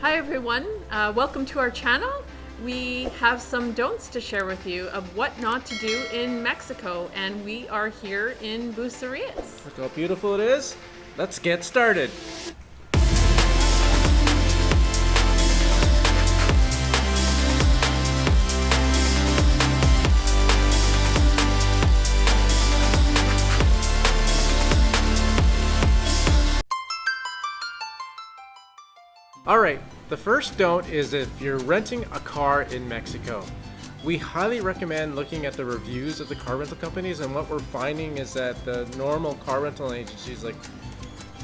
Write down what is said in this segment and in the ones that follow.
Hi everyone, welcome to our channel. We have some don'ts to share with you of what not to do in Mexico, and we are here in Bucerias. Look how beautiful it is. Let's get started. All right, the first don't is if you're renting a car in Mexico. We highly recommend looking at the reviews of the car rental companies, and what we're finding is that the normal car rental agencies, like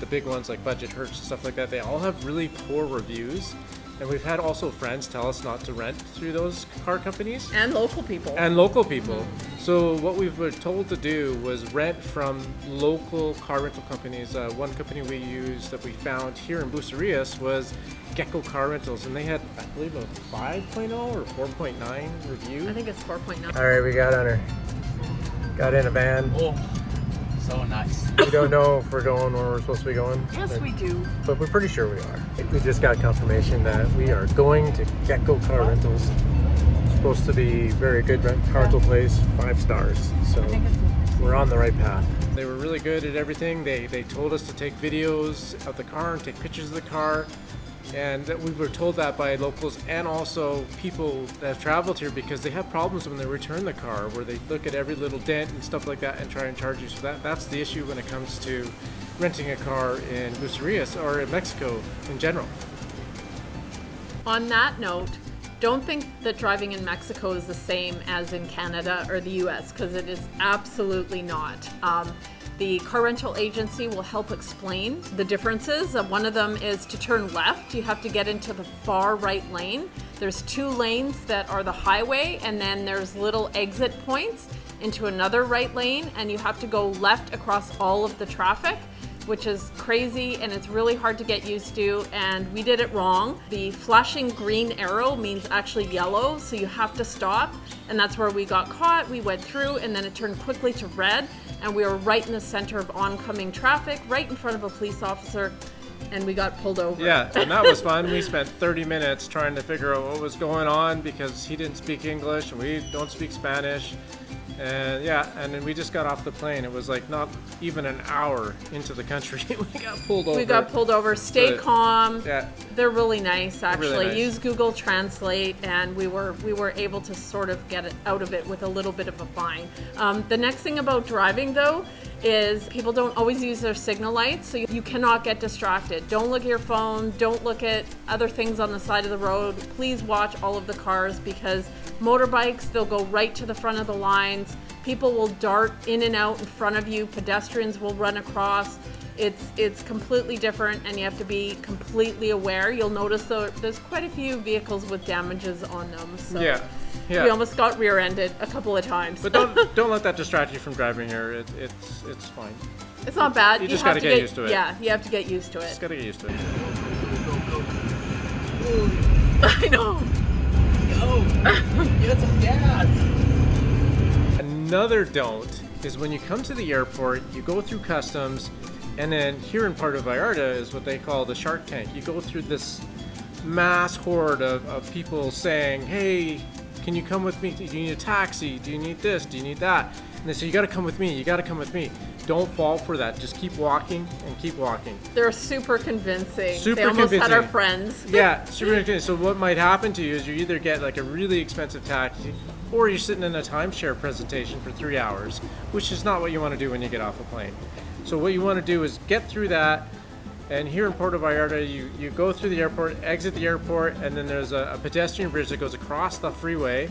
the big ones like Budget Hertz and stuff like that, they all have really poor reviews. And we've had also friends tell us not to rent through those car companies. And local people. So what we were told to do was rent from local car rental companies. One company we used that we found here in Bucerias was Gecko Car Rentals, and they had, I believe, a 5.0 or 4.9 review. I think it's 4.9. All right, we got on her. Got in a van. Oh, so nice. We don't know if we're going where we're supposed to be going. Yes, we do. But we're pretty sure we are. We just got confirmation that we are going to Gecko Car Rentals. It's supposed to be very good car rental place, 5 stars. So we're on the right path. They were really good at everything. They told us to take videos of the car and take pictures of the car. And we were told that by locals and also people that have traveled here, because they have problems when they return the car, where they look at every little dent and stuff like that and try and charge you. So that's the issue when it comes to renting a car in Bucerias or in Mexico in general. On that note, don't think that driving in Mexico is the same as in Canada or the US, because it is absolutely not. The car rental agency will help explain the differences. One of them is to turn left. You have to get into the far right lane. There's 2 lanes that are the highway, and then there's little exit points into another right lane, and you have to go left across all of the traffic, which is crazy, and it's really hard to get used to, and we did it wrong. The flashing green arrow means actually yellow, so you have to stop, and that's where we got caught. We went through, and then it turned quickly to red, and we were right in the center of oncoming traffic, right in front of a police officer, and we got pulled over. Yeah, and that was fun. We spent 30 minutes trying to figure out what was going on, because he didn't speak English and we don't speak Spanish. And yeah, and then we just got off the plane. It was like not even an hour into the country. We got pulled over. Stay calm. Yeah. They're really nice, actually. Really nice. Use Google Translate, and we were able to sort of get it out of it with a little bit of a fine. The next thing about driving, though, is people don't always use their signal lights, so you cannot get distracted. Don't look at your phone. Don't look at other things on the side of the road. Please watch all of the cars, because motorbikes, they'll go right to the front of the lines. People will dart in and out in front of you. Pedestrians will run across. It's completely different, and you have to be completely aware. You'll notice though there's quite a few vehicles with damages on them. So Yeah. we almost got rear-ended a couple of times. But don't let that distract you from driving here. It's fine. It's not bad. You just got to get used to it. Yeah, you have to get used to it. Just got to get used to it. I know. Get some gas. Another don't is when you come to the airport, you go through customs, and then here in Puerto Vallarta is what they call the shark tank. You go through this mass horde of people saying, hey, can you come with me? Do you need a taxi? Do you need this? Do you need that? And they say, you got to come with me. You got to come with me. Don't fall for that. Just keep walking and keep walking. They're super convincing. They almost had our friends. Yeah, super convincing. So what might happen to you is you either get like a really expensive taxi, or you're sitting in a timeshare presentation for 3 hours, which is not what you want to do when you get off a plane. So what you want to do is get through that. And here in Puerto Vallarta, you go through the airport, exit the airport, and then there's a pedestrian bridge that goes across the freeway.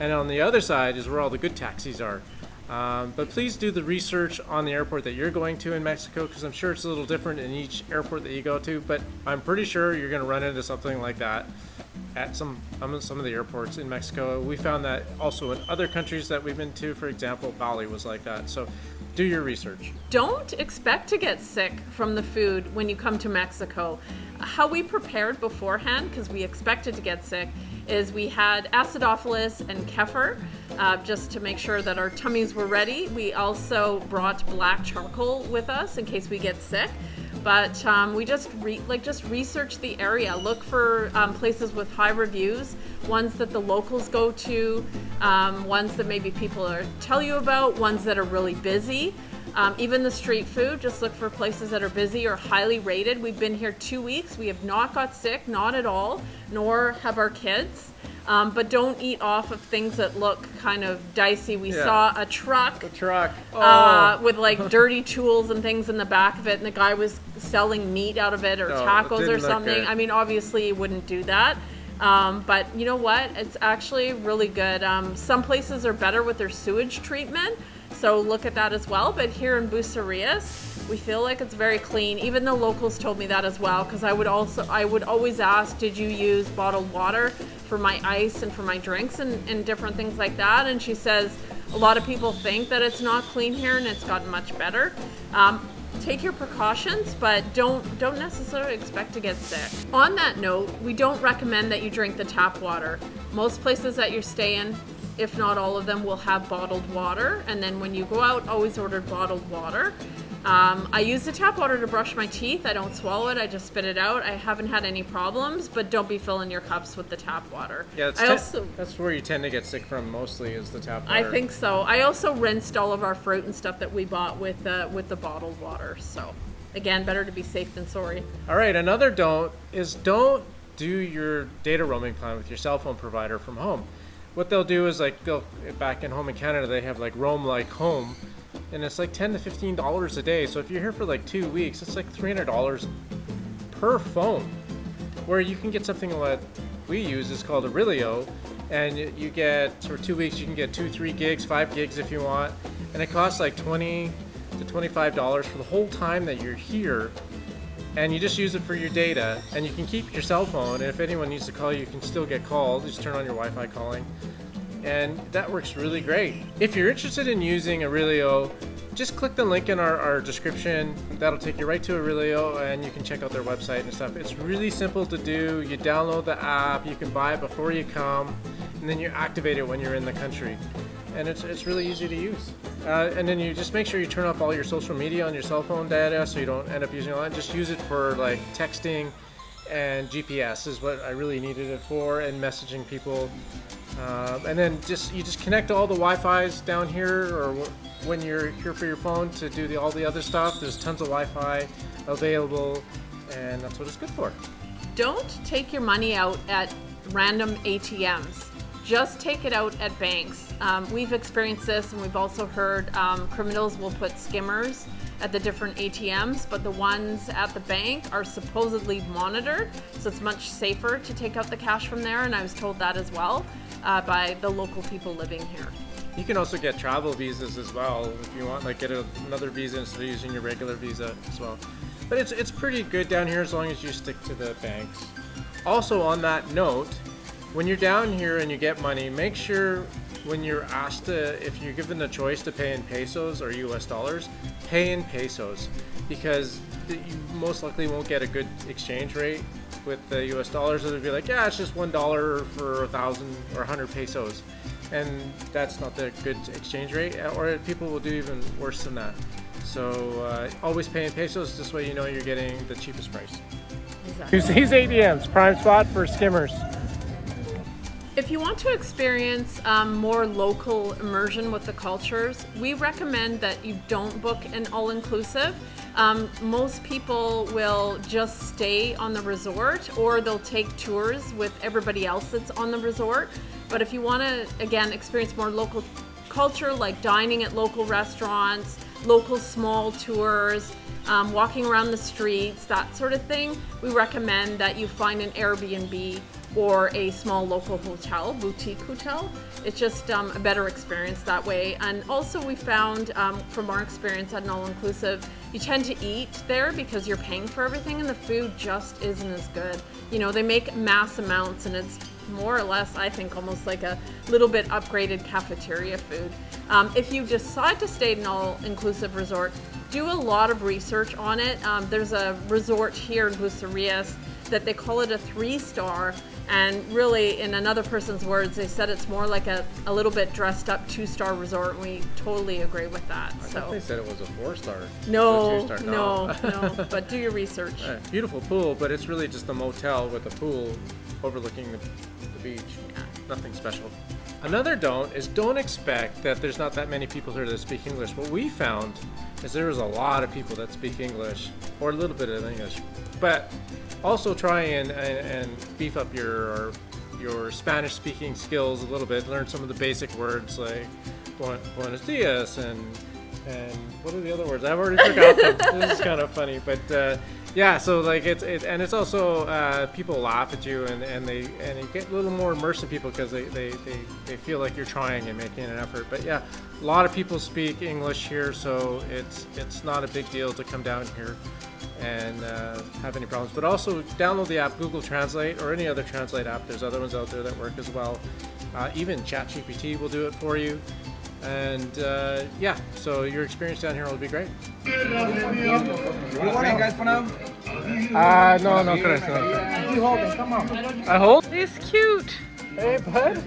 And on the other side is where all the good taxis are. But please do the research on the airport that you're going to in Mexico, because I'm sure it's a little different in each airport that you go to, but I'm pretty sure you're going to run into something like that at some of the airports in Mexico. We found that also in other countries that we've been to. For example, Bali was like that. So do your research. Don't expect to get sick from the food when you come to Mexico. How we prepared beforehand, because we expected to get sick, is we had acidophilus and kefir, just to make sure that our tummies were ready. We also brought black charcoal with us in case we get sick. But we just research the area. Look for places with high reviews, ones that the locals go to, ones that maybe people tell you about, ones that are really busy. Even the street food, just look for places that are busy or highly rated. We've been here 2 weeks. We have not got sick, not at all, nor have our kids. But don't eat off of things that look kind of dicey. We saw a truck with like dirty tools and things in the back of it, and the guy was selling meat out of it or tacos or something. I mean, obviously you wouldn't do that. But you know what? It's actually really good. Some places are better with their sewage treatment, so look at that as well. But here in Bucerias, we feel like it's very clean. Even the locals told me that as well, because I would always ask, did you use bottled water for my ice and for my drinks and different things like that? And she says a lot of people think that it's not clean here, and it's gotten much better. Take your precautions, but don't necessarily expect to get sick. On that note, we don't recommend that you drink the tap water. Most places that you're staying, if not all of them, will have bottled water, and then when you go out, always order bottled water. I use the tap water to brush my teeth. I don't swallow it, I just spit it out. I haven't had any problems, but don't be filling your cups with the tap water. Yeah, that's where you tend to get sick from mostly, is the tap water. I think so. I also rinsed all of our fruit and stuff that we bought with the bottled water. So again, better to be safe than sorry. All right, another don't do your data roaming plan with your cell phone provider from home. What they'll do is back in home in Canada, they have like Roam Like Home, and it's like $10 to $15 a day. So if you're here for like 2 weeks, it's like $300 per phone. Where you can get something that we use is called Aurelio, and you get, for 2 weeks, you can get 2-3 gigs, 5 gigs if you want, and it costs like $20 to $25 for the whole time that you're here. And you just use it for your data, and you can keep your cell phone, and if anyone needs to call you, you can still get called. Just turn on your Wi-Fi calling, and that works really great. If you're interested in using Aurelio, just click the link in our description. That'll take you right to Aurelio, and you can check out their website and stuff. It's really simple to do. You download the app, you can buy it before you come, and then you activate it when you're in the country. And it's really easy to use. And then you just make sure you turn off all your social media on your cell phone data, so you don't end up using all that. Just use it for like texting, and GPS is what I really needed it for, and messaging people. And then you just connect all the Wi-Fi's down here, or when you're here for your phone to do all the other stuff. There's tons of Wi-Fi available, and that's what it's good for. Don't take your money out at random ATMs. Just take it out at banks. We've experienced this, and we've also heard criminals will put skimmers at the different ATMs, but the ones at the bank are supposedly monitored, so it's much safer to take out the cash from there, and I was told that as well by the local people living here. You can also get travel visas as well if you want, like get another visa instead of using your regular visa as well. But it's pretty good down here as long as you stick to the banks. Also, on that note, when you're down here and you get money, make sure when you're asked if you're given the choice to pay in pesos or US dollars, pay in pesos, because you most likely won't get a good exchange rate with the US dollars. It'll be like, yeah, it's just $1 for 1,000 or 100 pesos. And that's not the good exchange rate, or people will do even worse than that. So always pay in pesos, this way you know you're getting the cheapest price. Exactly. Use these ATMs, prime spot for skimmers. If you want to experience more local immersion with the cultures, we recommend that you don't book an all-inclusive. Most people will just stay on the resort, or they'll take tours with everybody else that's on the resort. But if you want to, again, experience more local culture, like dining at local restaurants, local small tours, walking around the streets, that sort of thing, we recommend that you find an Airbnb or a small local hotel, boutique hotel. It's just a better experience that way. And also we found from our experience at an all-inclusive, you tend to eat there because you're paying for everything, and the food just isn't as good. You know, they make mass amounts, and it's more or less, I think, almost like a little bit upgraded cafeteria food. If you decide to stay at an all-inclusive resort, do a lot of research on it. There's a resort here in Bucerias that they call it a 3-star, and really, in another person's words, they said it's more like a little bit dressed up 2-star resort, and we totally agree with that. I thought they said it was a 4-star. No, 2-star. no, but do your research. Beautiful pool, but it's really just a motel with a pool overlooking the beach. Yeah. Nothing special. Another don't expect that there's not that many people here that speak English. What we found is there's a lot of people that speak English, or a little bit of English, but also try and beef up your Spanish speaking skills a little bit. Learn some of the basic words like buenos dias and what are the other words? I've already forgot them. This is kind of funny, but yeah. So like it's also people laugh at you and you get a little more immersed in people because they feel like you're trying and making an effort. But yeah, a lot of people speak English here, so it's not a big deal to come down here and have any problems. But also download the app Google Translate or any other translate app. There's other ones out there that work as well. Even ChatGPT will do it for you. And yeah, so your experience down here will be great. No, Chris. You hold it, come on. I hold? He's cute. Hey, bud.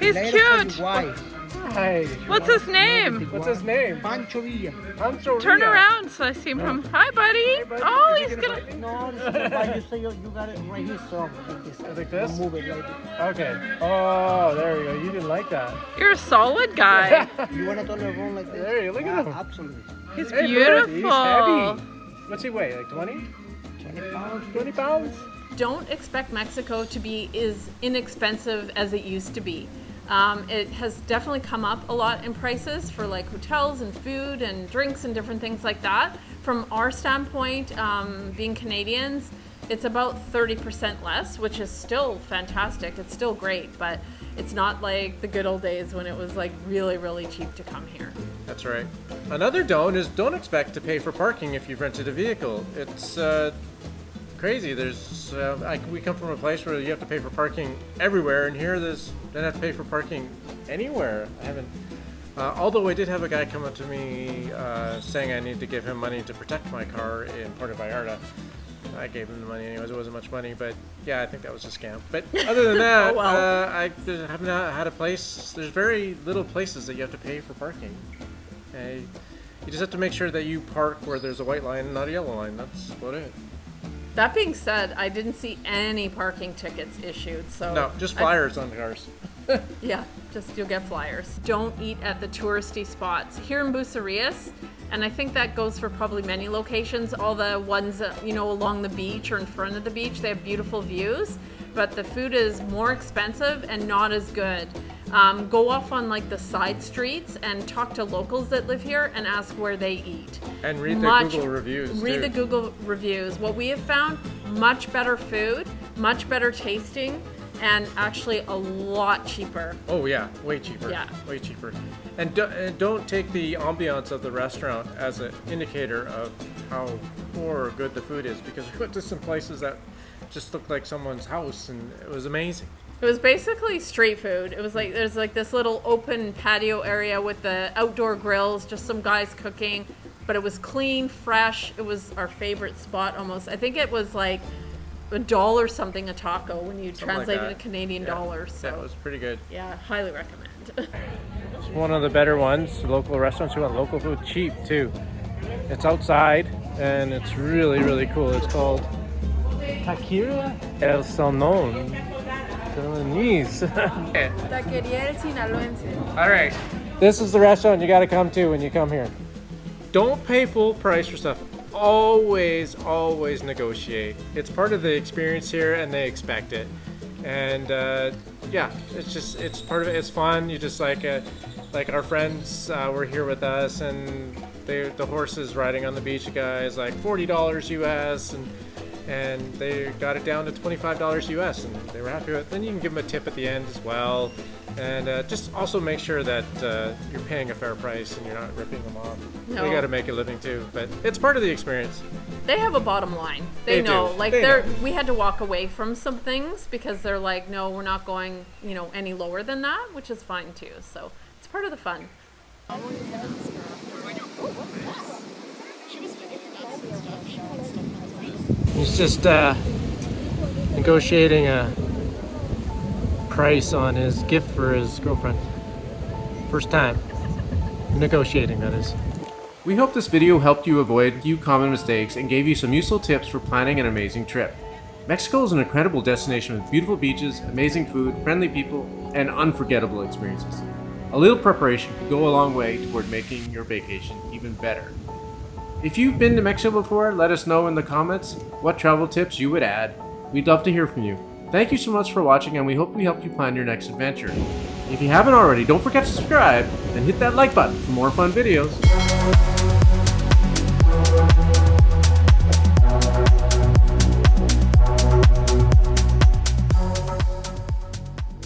He's cute. Hi. What's his name? What's his name? Pancho Villa. Pancho Turn Villa. around so I see him. Hi, buddy. buddy. Oh, he's gonna. No, this is why you say you got it right here, so like this. Like this? Move it like this. Okay. Oh, there we go. You didn't like that. You're a solid guy. You want to turn it around like this? There you look at him. Absolutely. He's Hey, beautiful. bud, he's heavy. What's he weigh? Like 20? 20 pounds. 20 pounds? Don't expect Mexico to be as inexpensive as it used to be. It has definitely come up a lot in prices for like hotels and food and drinks and different things like that. From our standpoint, being Canadians, it's about 30% less, which is still fantastic. It's still great, but it's not like the good old days when it was like really, really cheap to come here. That's right. Another don't expect to pay for parking if you've rented a vehicle. It's crazy. There's we come from a place where you have to pay for parking everywhere, and here don't have to pay for parking anywhere. I haven't. Although I did have a guy come up to me saying I need to give him money to protect my car in Puerto Vallarta. I gave him the money anyways. It wasn't much money, but yeah, I think that was a scam. But other than that, Oh, well. I haven't had a place. There's very little places that you have to pay for parking. You just have to make sure that you park where there's a white line and not a yellow line. That's about it. That being said, I didn't see any parking tickets issued, so No, just flyers on the cars. yeah, just you'll get flyers. Don't eat at the touristy spots. Here in Bucerias, and I think that goes for probably many locations, all the ones along the beach or in front of the beach, they have beautiful views, but the food is more expensive and not as good. Go off on like the side streets and talk to locals that live here and ask where they eat. And read the Google reviews. Read too. the Google reviews. What we have found, much better food, much better tasting, and actually a lot cheaper. Oh yeah, way cheaper. Yeah. Way cheaper. And don't take the ambiance of the restaurant as an indicator of how poor or good the food is, because we went to some places that just looked like someone's house, and it was amazing. It was basically street food. It was like there's like this little open patio area with the outdoor grills, just some guys cooking, but it was clean, fresh. It was our favorite spot almost. I think it was like $1 something a taco when you Something like translated that. to Canadian dollars. So Yeah, it was pretty good. yeah, highly recommend. It's one of the better ones. Local restaurants who want local food, cheap too. It's outside and it's really, really cool. It's called Taqueria El Salmón. Taquería El Sinaloense. All right. This is the restaurant you got to come to when you come here. Don't pay full price for stuff. Always negotiate. It's part of the experience here, and they expect it. And yeah, it's part of it. It's fun. You just like our friends were here with us, and the horses riding on the beach, guys, like $40 US, and they got it down to $25 US, and they were happy with it. Then you can give them a tip at the end as well, and just also make sure that you're paying a fair price and you're not ripping them off. No. They got to make a living too, but it's part of the experience. They have a bottom line. They They know. do. Like They they're know. we had to walk away from some things because they're like, no, we're not going, any lower than that, which is fine too. So it's part of the fun. It's just negotiating a price on his gift for his girlfriend. First time negotiating, that is. We hope this video helped you avoid a few common mistakes and gave you some useful tips for planning an amazing trip. Mexico is an incredible destination with beautiful beaches, amazing food, friendly people, and unforgettable experiences. A little preparation could go a long way toward making your vacation even better. If you've been to Mexico before, let us know in the comments what travel tips you would add. We'd love to hear from you. Thank you so much for watching, and we hope we helped you plan your next adventure. If you haven't already, don't forget to subscribe and hit that like button for more fun videos.